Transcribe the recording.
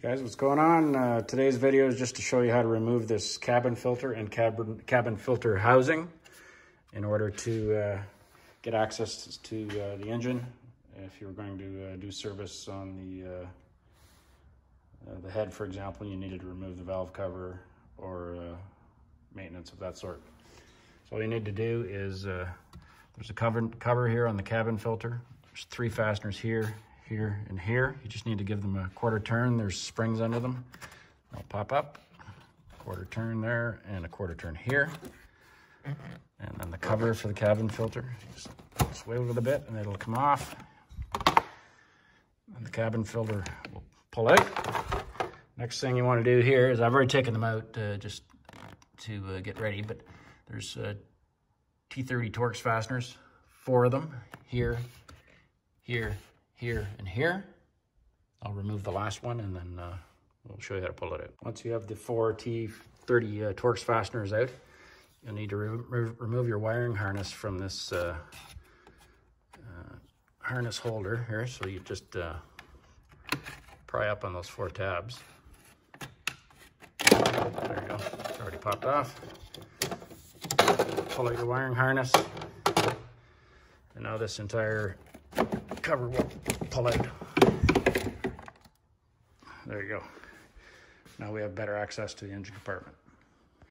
Hey guys, what's going on? Today's video is just to show you how to remove this cabin filter and cabin filter housing in order to get access to the engine. If you're going to do service on the head, for example, you needed to remove the valve cover or maintenance of that sort. So all you need to do is, there's a cover here on the cabin filter. There's 3 fasteners here, here, and here. You just need to give them a quarter turn. There's springs under them. They'll pop up. Quarter turn there and a quarter turn here. And then the cover for the cabin filter. Just sway it a bit and it'll come off. And the cabin filter will pull out. Next thing you want to do here is, I've already taken them out just to get ready, but there's T30 Torx fasteners, 4 of them, here, here, here, and here. I'll remove the last one and then we'll show you how to pull it out. Once you have the 4 T30 Torx fasteners out, you'll need to remove your wiring harness from this harness holder here. So you just pry up on those 4 tabs. There you go, it's already popped off. Pull out your wiring harness, and now this entire cover will pull out. There you go. Now we have better access to the engine compartment.